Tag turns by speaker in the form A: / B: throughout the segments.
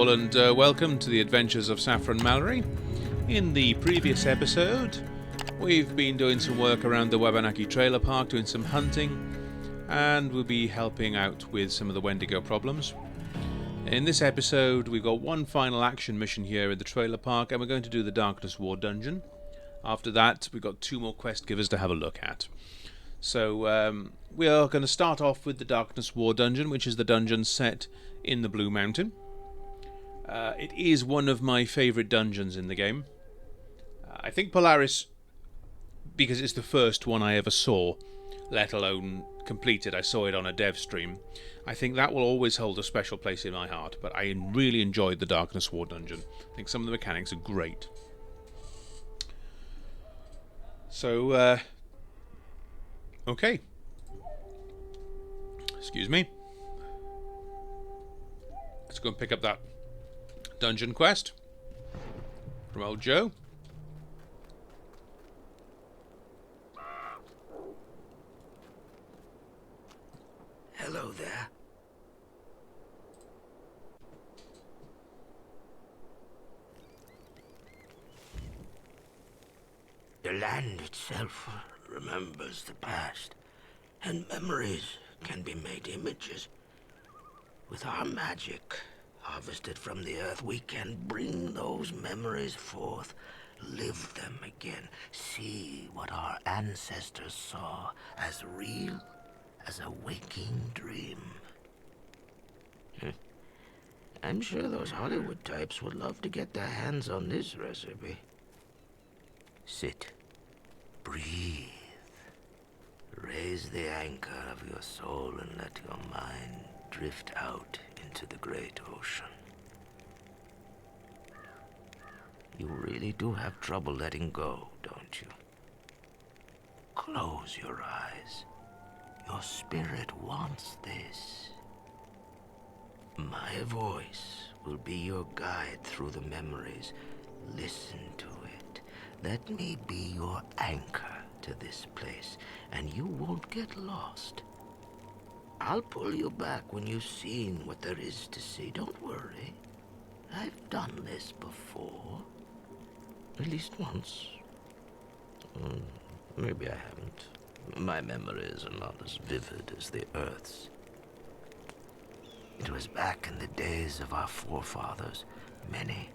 A: And welcome to the adventures of Saffron Mallory. In the previous episode, we've been doing some work around the Wabanaki trailer park, doing some hunting, and we'll be helping out with some of the Wendigo problems. In this episode, we've got one final action mission here at the trailer park, and we're going to do the Darkness War dungeon. After that, we've got 2 more quest givers to have a look at. So we are going to start off with the Darkness War dungeon, which is the dungeon set in the Blue Mountain. It is one of my favourite dungeons in the game. I think Polaris, because it's the first one I ever saw, let alone completed, I saw it on a dev stream, I think that will always hold a special place in my heart, but I really enjoyed the Darkness War dungeon. I think some of the mechanics are great. So, okay. Excuse me. Let's go and pick up that dungeon quest from old Joe.
B: Hello there. The land itself remembers the past, and memories can be made images. With our magic harvested from the earth, we can bring those memories forth, live them again, see what our ancestors saw as real as a waking dream. I'm sure those Hollywood types would love to get their hands on this recipe. Sit, breathe, raise the anchor of your soul and let your mind drift out into the great ocean. You really do have trouble letting go, don't you? Close your eyes. Your spirit wants this. My voice will be your guide through the memories. Listen to it. Let me be your anchor to this place, and you won't get lost. I'll pull you back when you've seen what there is to see. Don't worry. I've done this before. At least once. Maybe I haven't. My memories are not as vivid as the Earth's. It was back in the days of our forefathers, many,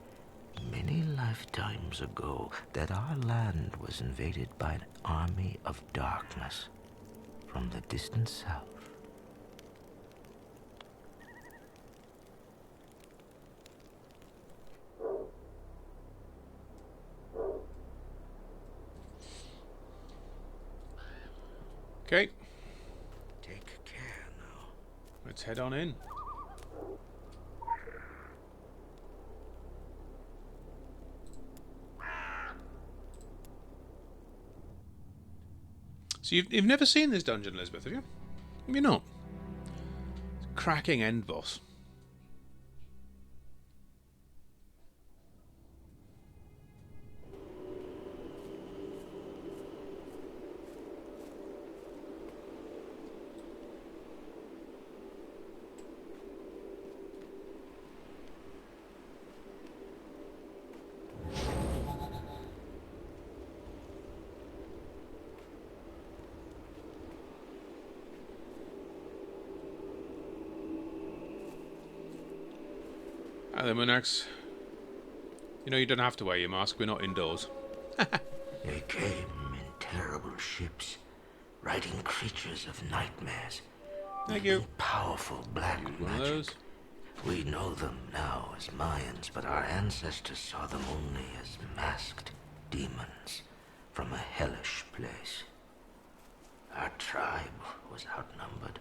B: many lifetimes ago, that our land was invaded by an army of darkness from the distant south.
A: Okay.
B: Take care now.
A: Let's head on in. So you've never seen this dungeon, Elizabeth, have you? Have you not? It's a cracking end boss. Hello, Monax. You know you don't have to wear your mask, we're not indoors.
B: They came in terrible ships, riding creatures of nightmares.
A: Thank you.
B: Powerful black
A: Use one of
B: magic.
A: those.
B: We know them now as Mayans, but our ancestors saw them only as masked demons from a hellish place. Our tribe was outnumbered,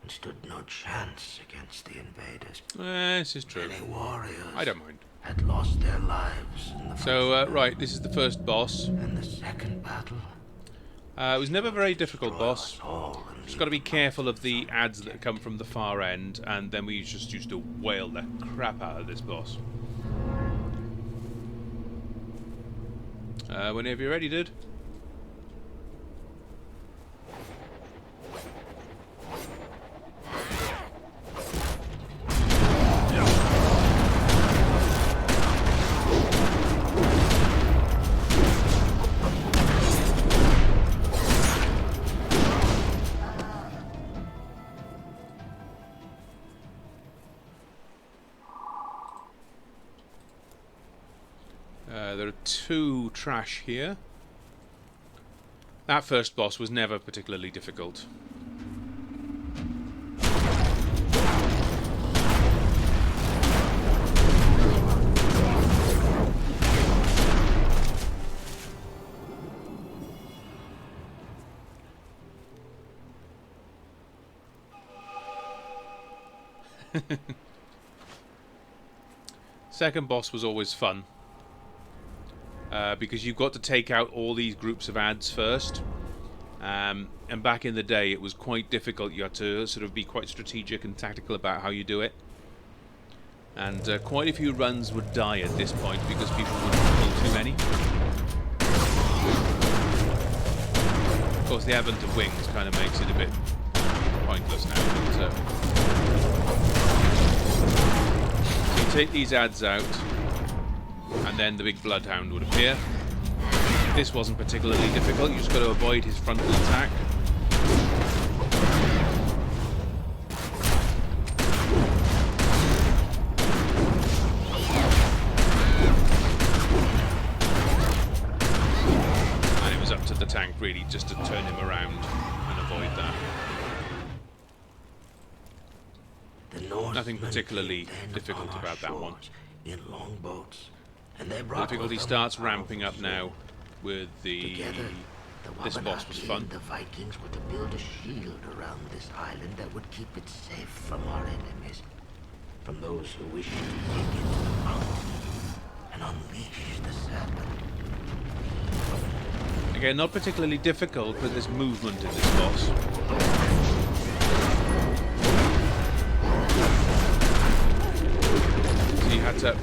B: and stood no chance against the invaders.
A: This is true.
B: Many warriors
A: I don't mind.
B: had lost their lives in the
A: So, right, this is the first boss.
B: and the second battle.
A: It was never a very difficult boss.
B: Destroy us all and
A: Just got to be careful of the adds that come from the far end, and then we just used to wail the crap out of this boss. Whenever you're ready, dude. There are two trash here. That first boss was never particularly difficult. Second boss was always fun. Because you've got to take out all these groups of ads first. And back in the day it was quite difficult. You had to sort of be quite strategic and tactical about how you do it. And quite a few runs would die at this point because people would pull too many. Of course the advent of wings kind of makes it a bit pointless now. But, so you take these ads out, and then the big bloodhound would appear. This wasn't particularly difficult, you just got to avoid his frontal attack. And it was up to the tank really just to turn him around and avoid that. Nothing particularly difficult about that one.
B: In longboats. And they
A: The difficulty starts ramping up now with
B: Together,
A: this boss was fun.
B: The Vikings were to build a shield around this island that would keep it safe from our enemies, from those who wish to dig into the mountain and unleash the serpent.
A: Again, not particularly difficult, but there's movement in this boss. So you had to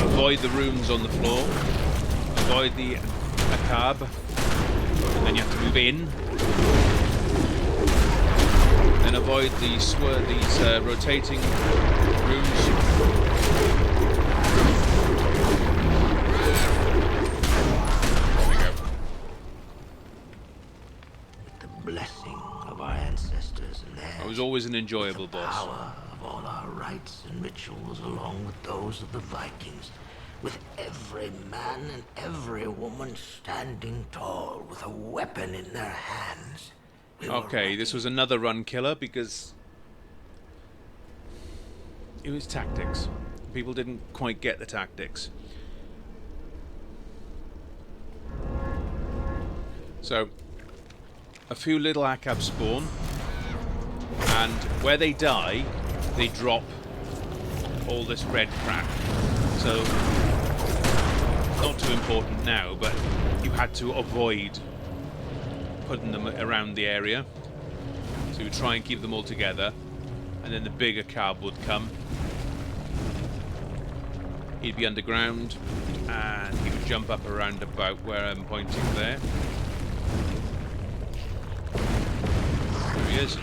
A: avoid the runes on the floor, avoid the Akab, and then you have to move in, then avoid these rotating runes. There we go.
B: With the blessing of our ancestors and theirs,
A: It was always an enjoyable
B: the
A: boss.
B: power of all our rites and rituals along with those of the Vikings, with every man and every woman standing tall with a weapon in their hands. We were
A: Okay, this
B: ready.
A: was another run killer because it was tactics. People didn't quite get the tactics. So, a few little Akab spawn, and where they die, they drop all this red crap. So, not too important now, but you had to avoid putting them around the area. So you would try and keep them all together, and then the bigger Akab would come. He'd be underground, and he would jump up around about where I'm pointing there. There he is.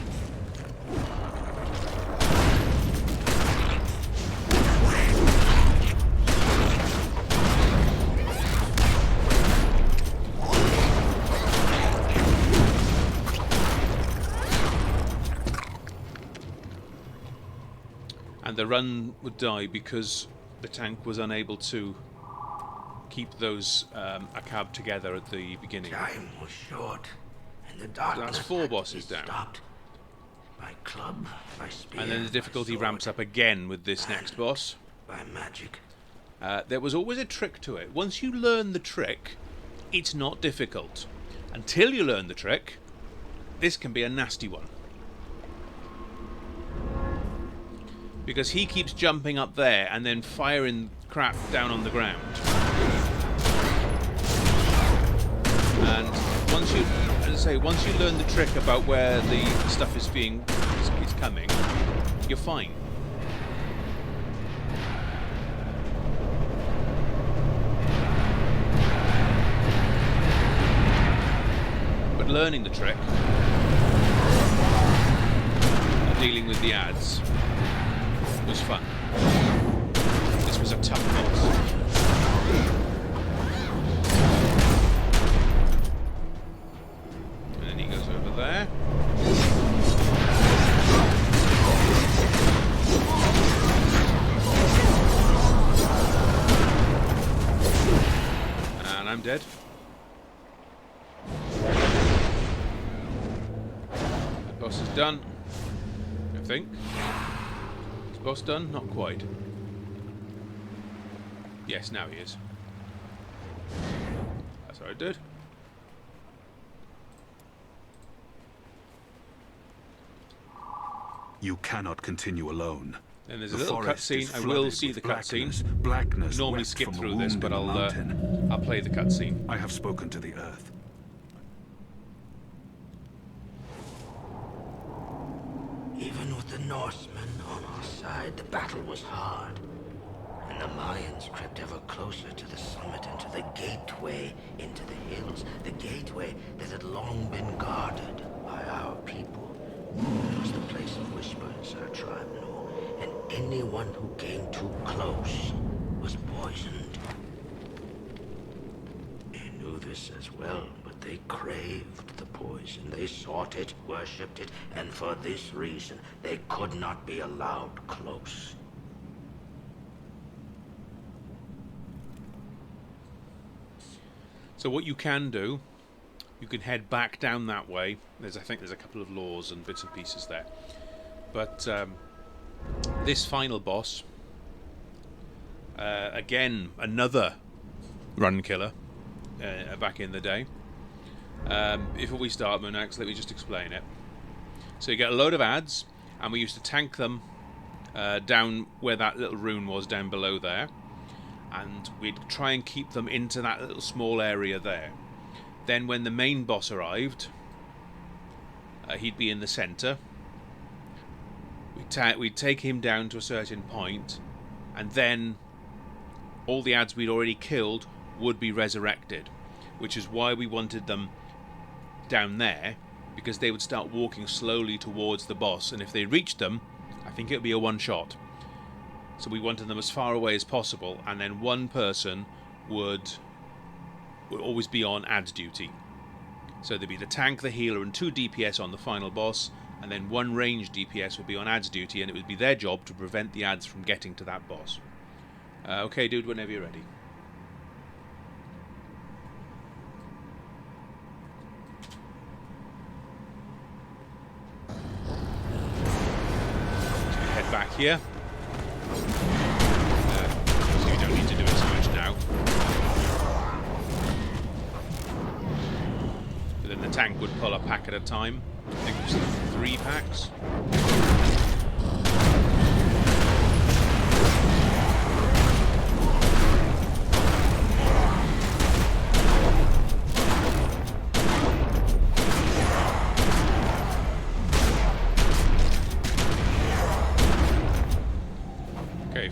A: And the run would die because the tank was unable to keep those Akab together at the beginning.
B: Time was short, and the darkness
A: that's 4
B: had to
A: bosses
B: be
A: down.
B: stopped by club, by spear,
A: And then the
B: by
A: difficulty
B: sword,
A: ramps up again with this next boss.
B: by magic.
A: There was always a trick to it. Once you learn the trick, it's not difficult. Until you learn the trick, this can be a nasty one. Because he keeps jumping up there and then firing crap down on the ground. And once you, as I say, once you learn the trick about where the stuff is coming, you're fine. But learning the trick and dealing with the ads was fun. This was a tough boss. And then he goes over there. And I'm dead. The boss is done, I think. Boss done? Not quite. Yes, now he is. That's what I did.
C: You cannot continue alone.
A: Then there's a little cutscene. I will see the cutscene.
C: Blackness
A: Normally skip through this, but I'll play the cutscene.
C: I have spoken to the earth.
B: Even with the Norsemen on our side, the battle was hard. And the Mayans crept ever closer to the summit and to the gateway into the hills. The gateway that had long been guarded by our people. It was the place of whispers, our tribe knew. And anyone who came too close was poisoned. They knew this as well, but they craved the poison. They sought it, worshipped it, and for this reason, they could not be allowed close.
A: So what you can do, you can head back down that way. I think there's a couple of laws and bits and pieces there. But this final boss, again, another run killer back in the day. Before we start, Monax, let me just explain it. So you get a load of ads, and we used to tank them down where that little rune was down below there. And we'd try and keep them into that little small area there. Then when the main boss arrived, he'd be in the centre. We'd take him down to a certain point, and then all the ads we'd already killed would be resurrected, which is why we wanted them down there, because they would start walking slowly towards the boss, and if they reached them, I think it would be a one-shot. So we wanted them as far away as possible, and then one person would always be on ad duty. So there'd be the tank, the healer, and 2 DPS on the final boss, and then 1 range DPS would be on ads duty, and it would be their job to prevent the ads from getting to that boss. Okay, dude, whenever you're ready. So we head back here. So you don't need to do it so much now. But then the tank would pull a pack at a time. I think it was 3 packs.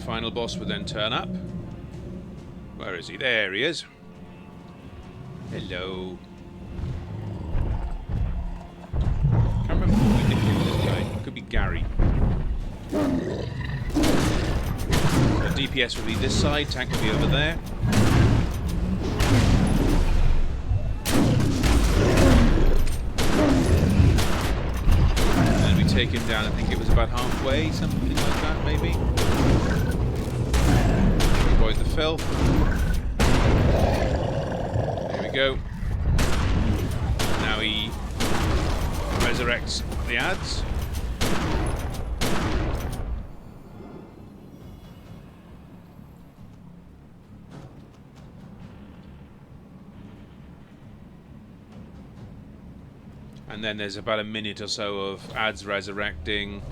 A: Final boss would then turn up. Where is he? There he is. Hello. Can't remember who we nicknamed this guy. It could be Gary. The DPS would be this side, tank would be over there. And then we take him down, I think it was about halfway, something like that maybe. Avoid the filth. There we go. Now he resurrects the ads. And then there's about a minute or so of ads resurrecting.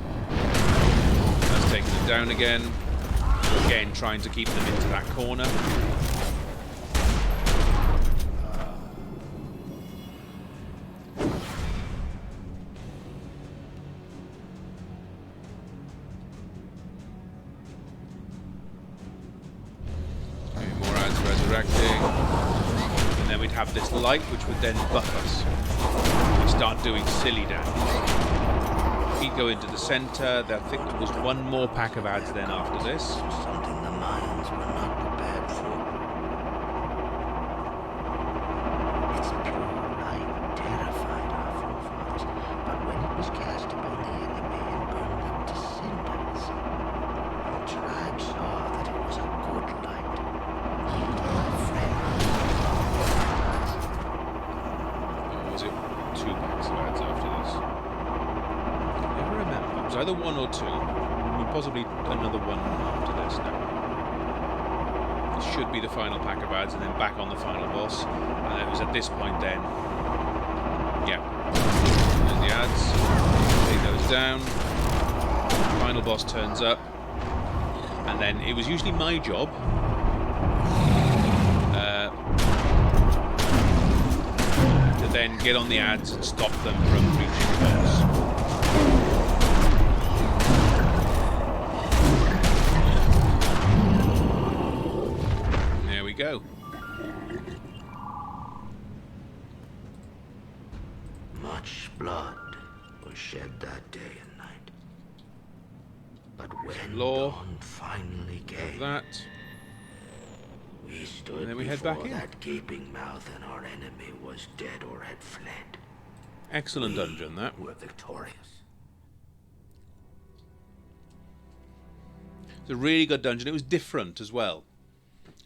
A: That's taking them down again. Again, trying to keep them into that corner. And then we'd have this light which would then buff us. We'd start doing silly damage. He'd go into the centre. I think there was one more pack of ads then after this.
B: Something the Mayans were not prepared for. Its pure light terrified our forefathers, but when it was cast upon the enemy and burned them to cinders, the tribe saw that it was a good light.
A: Was it 2 packs of ads after this? I never remember. It was either 1 or 2. I mean, possibly another one after this now. This should be the final pack of ads and then back on the final boss. And it was at this point then. Yeah. There's the ads. Lay those down. Final boss turns up. And then it was usually my job to then get on the ads and stop them from reaching the boss. There we go.
B: Much blood was shed that day and night. But when
A: Law.
B: dawn finally came,
A: That.
B: we stood
A: And then we head
B: before
A: back in.
B: that gaping mouth, and our enemy was dead or had fled.
A: Excellent dungeon, that.
B: We were victorious.
A: It's a really good dungeon. It was different as well.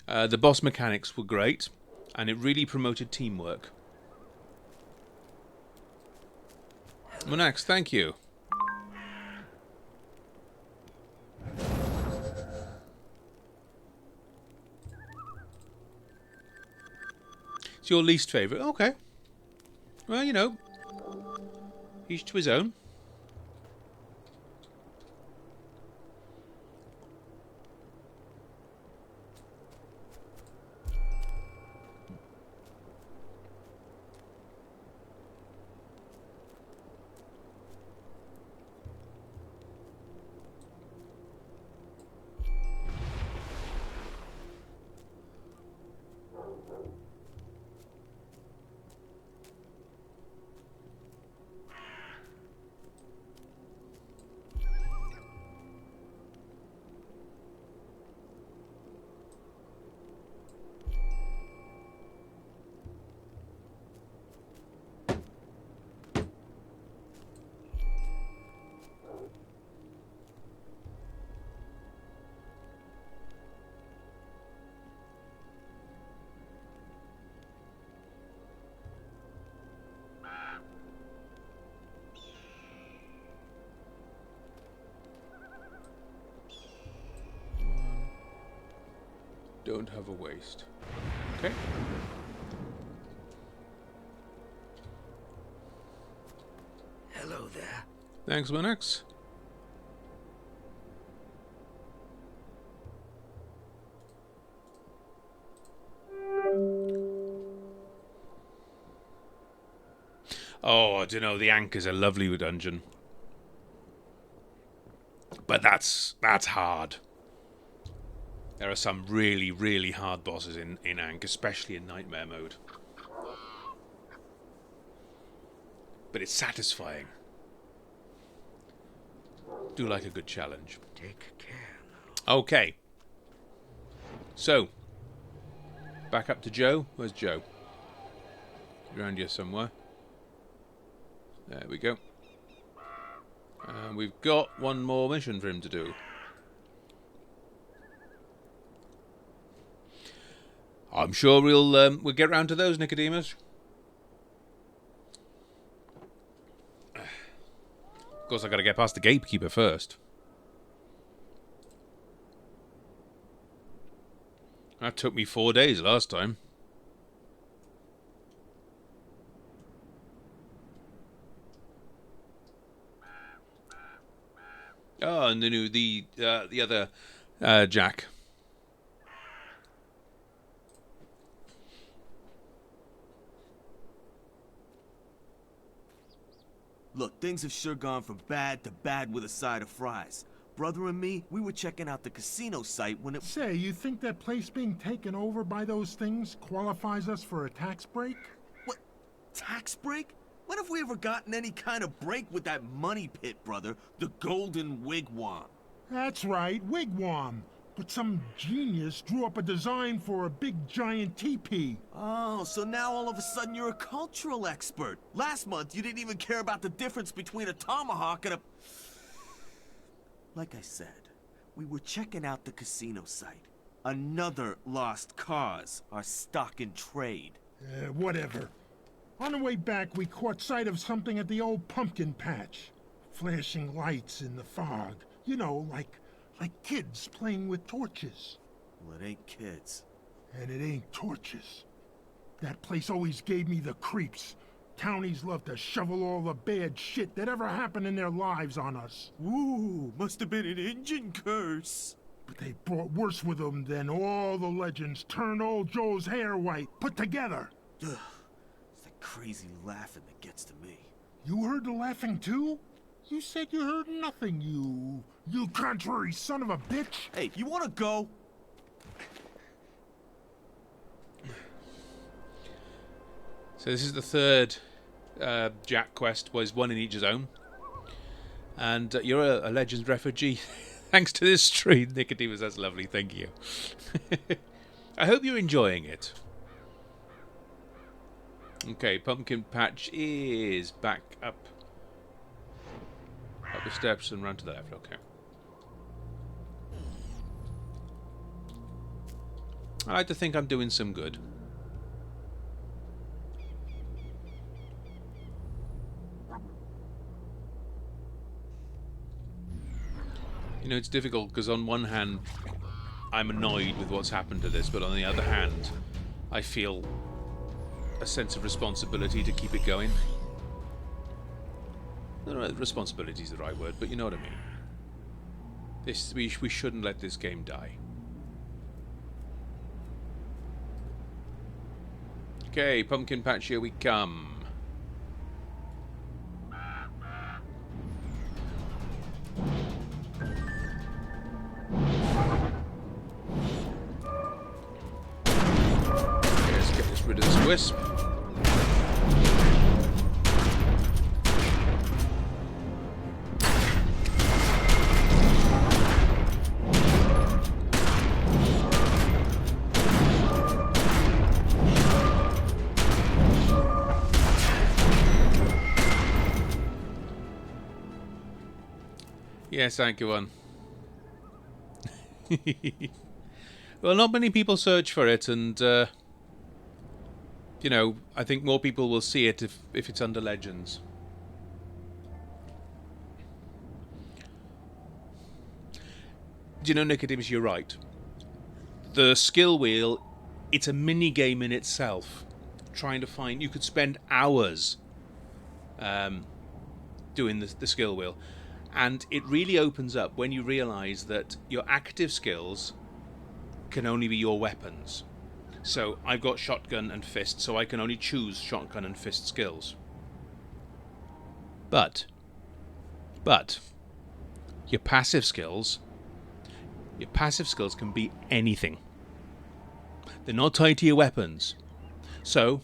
A: The boss mechanics were great, and it really promoted teamwork. Monax, thank you. It's your least favourite? Okay. Well, you know, each to his own. Don't have a waste. Okay.
B: Hello there.
A: Thanks, Monax. Oh, I don't know. The Anchor's a lovely dungeon, but that's hard. There are some really, really hard bosses in Ankh, especially in Nightmare mode. But it's satisfying. Do like a good challenge.
B: Take care now.
A: Okay. So, back up to Joe. Where's Joe? Around here somewhere. There we go. And we've got one more mission for him to do. I'm sure we'll get round to those, Nicodemus. Of course, I've got to get past the gatekeeper first. That took me 4 days last time. Oh, and the other Jack.
D: Look, things have sure gone from bad to bad with a side of fries. Brother and me, we were checking out the casino site when it...
E: Say, you think that place being taken over by those things qualifies us for a tax break?
D: What? Tax break? When have we ever gotten any kind of break with that money pit, brother? The Golden Wigwam.
E: That's right, wigwam. But some genius drew up a design for a big giant teepee.
D: Oh, so now all of a sudden you're a cultural expert. Last month you didn't even care about the difference between a tomahawk and a... Like I said, we were checking out the casino site. Another lost cause, our stock in trade.
E: Whatever. On the way back, we caught sight of something at the old pumpkin patch. Flashing lights in the fog. You know, like kids playing with torches.
D: Well, it ain't kids.
E: And it ain't torches. That place always gave me the creeps. Townies love to shovel all the bad shit that ever happened in their lives on us.
D: Ooh, must have been an Injun curse.
E: But they brought worse with them than all the legends turned old Joe's hair white put together.
D: Ugh, it's that crazy laughing that gets to me.
E: You heard the laughing too? You said you heard nothing, you contrary son of a bitch.
D: Hey, you wanna go?
A: So this is the third Jack quest, was one in each zone. And you're a Legends refugee. Thanks to this stream, Nicodemus. That's lovely, thank you. I hope you're enjoying it. Okay, Pumpkin Patch is back up. Up the steps and run to the left, okay. I like to think I'm doing some good. You know, it's difficult because on one hand, I'm annoyed with what's happened to this, but on the other hand, I feel a sense of responsibility to keep it going. I don't know if responsibility is the right word, but you know what I mean. We shouldn't let this game die. Okay, Pumpkin Patch, here we come. Okay, let's get rid of this wisp. Yes, thank you, one. Well, not many people search for it, and you know, I think more people will see it if it's under Legends. Do you know, Nicodemus, you're right. The skill wheel, it's a mini game in itself. Trying to find, you could spend hours doing the skill wheel. And it really opens up when you realise that your active skills can only be your weapons. So I've got shotgun and fist, so I can only choose shotgun and fist skills. But your passive skills can be anything. They're not tied to your weapons. So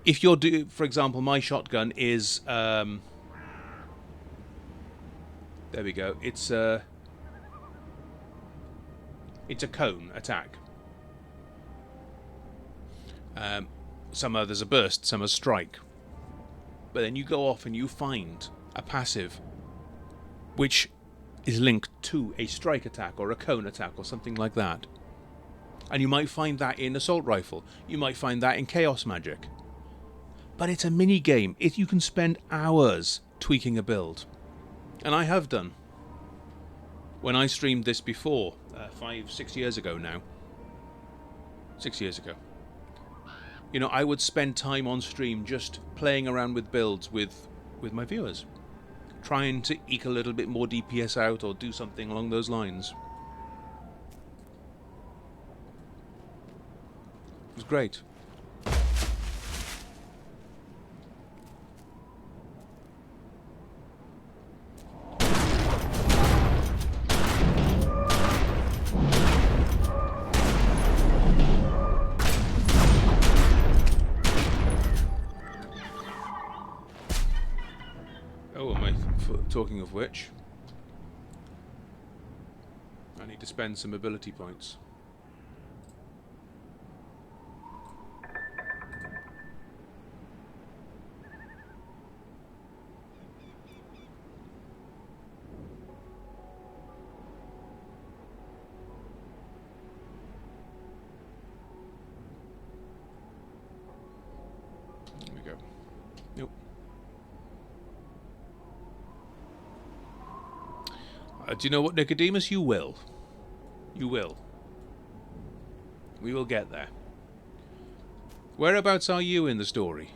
A: if you're for example, my shotgun is there we go. It's a cone attack. Some others are burst, some are strike. But then you go off and you find a passive which is linked to a strike attack or a cone attack or something like that. And you might find that in assault rifle. You might find that in chaos magic. But it's a mini game. You can spend hours tweaking a build. And I have done. When I streamed this before, 6 years ago now. 6 years ago. You know, I would spend time on stream just playing around with builds with my viewers. trying to eke a little bit more DPS out or do something along those lines. It was great. Talking of which, I need to spend some ability points. There we go. Nope. Do you know what, Nicodemus? You will. You will. We will get there. Whereabouts are you in the story?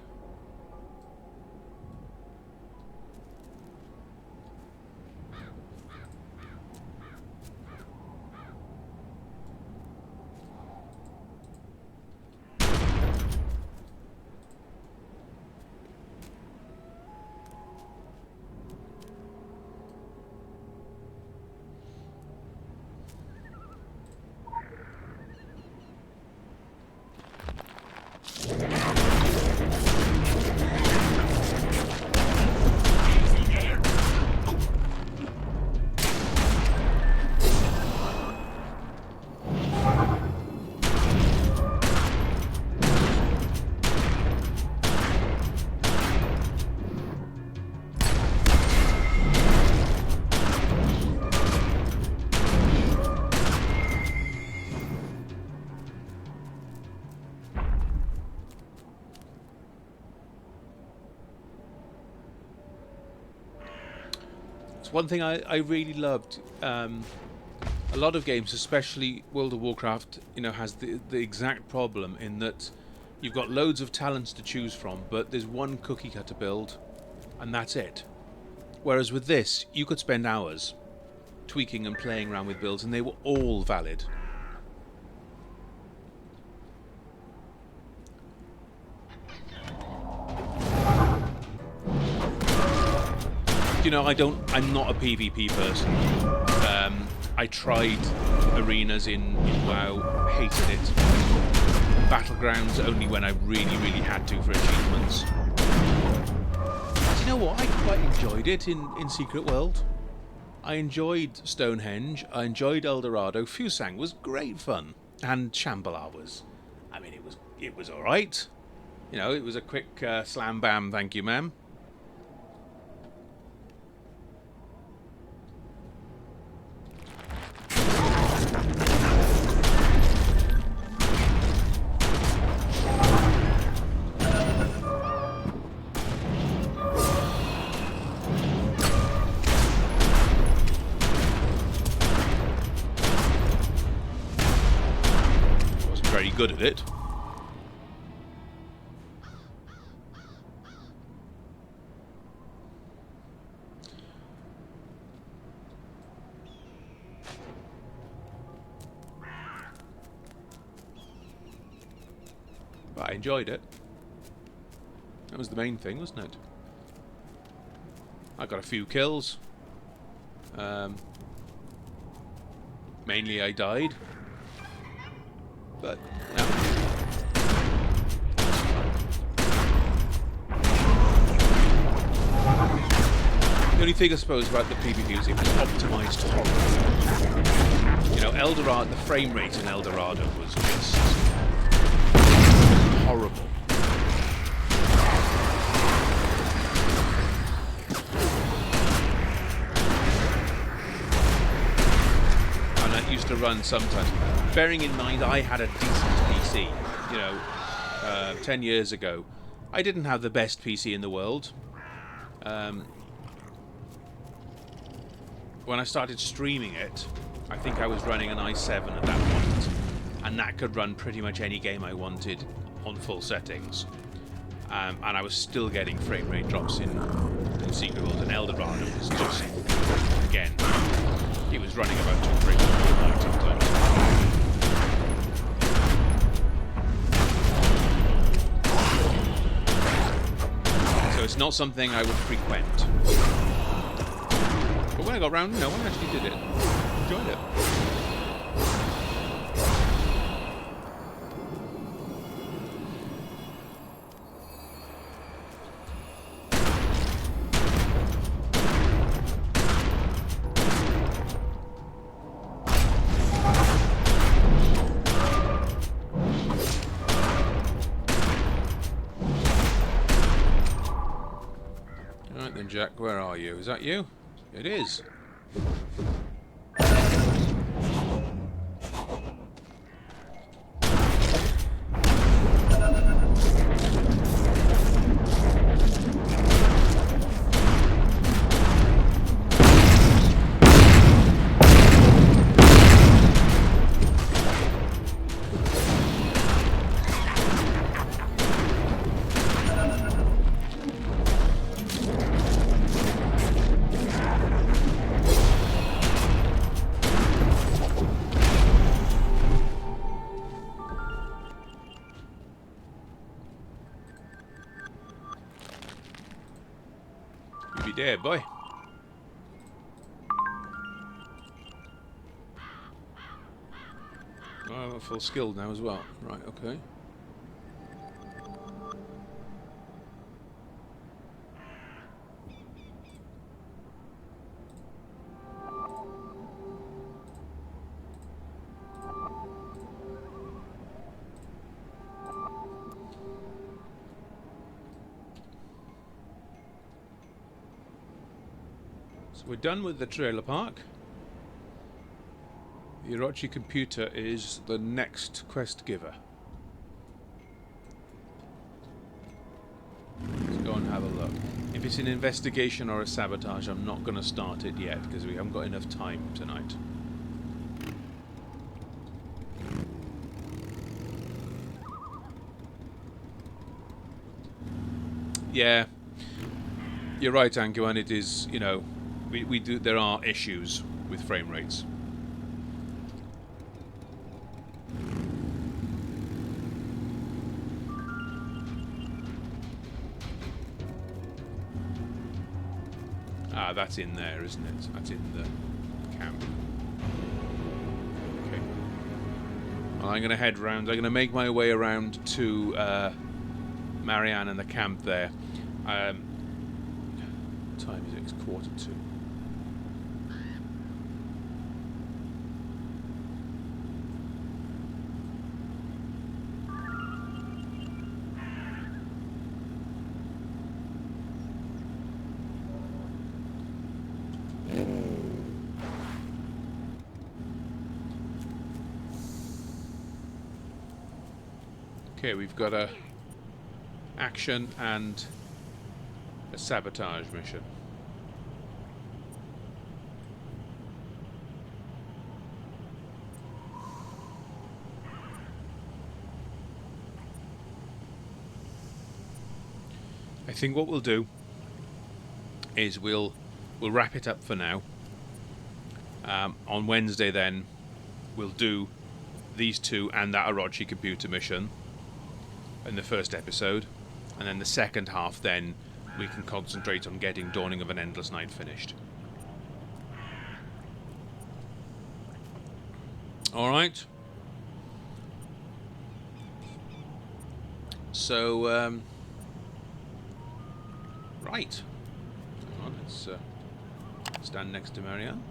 A: It's one thing I really loved. A lot of games, especially World of Warcraft, has the exact problem in that you've got loads of talents to choose from, but there's one cookie cutter build, and that's it. Whereas with this, you could spend hours tweaking and playing around with builds, and they were all valid. I'm not a PvP person. I tried arenas in WoW, hated it. Battlegrounds only when I really, really had to for achievements. Do you know what? I quite enjoyed it in Secret World. I enjoyed Stonehenge. I enjoyed El Dorado. Fusang was great fun, and Shambhala was. I mean, it was all right. It was a quick slam bam. Thank you, ma'am. Good at it. But I enjoyed it. That was the main thing, wasn't it? I got a few kills. Mainly I died. But, yeah. The only thing I suppose about the PvP is it was optimised horribly. El Dorado, the frame rate in El Dorado was just horrible. And that used to run sometimes. Bearing in mind I had a decent PC, 10 years ago. I didn't have the best PC in the world. When I started streaming it, I think I was running an i7 at that point, and that could run pretty much any game I wanted on full settings. And I was still getting frame rate drops in in Secret World and Eldorado was just, again, he was running about too crazy all night sometimes. So it's not something I would frequent. But when I got round, no one actually did it. Enjoyed it. Alright then, Jack, where are you? Is that you? It is. You be dead, boy. Oh, I'm full skilled now as well. Right, okay. So we're done with the trailer park. The Iraqi Computer is the next quest giver. Let's go and have a look. If it's an investigation or a sabotage, I'm not going to start it yet because we haven't got enough time tonight. Yeah, you're right, Anguan. It is, you know, we do. There are issues with frame rates. Ah, that's in there, isn't it? That's in the camp. Okay. Well, I'm going to head round. I'm going to make my way around to Marianne and the camp there. What time is it? It's 1:45. Okay, we've got a action and a sabotage mission. I think what we'll do is we'll wrap it up for now. On Wednesday then we'll do these two and that Iraqi Computer mission in the first episode, and then the second half then we can concentrate on getting Dawning of an Endless Night finished. Alright. So, right. Hang on, let's stand next to Marianne.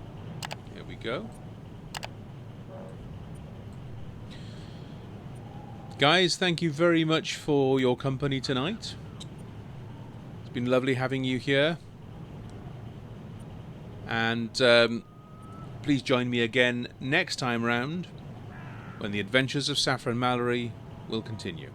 A: Here we go. Guys, thank you very much for your company tonight. It's been lovely having you here. And please join me again next time round when the adventures of Saffron Mallory will continue.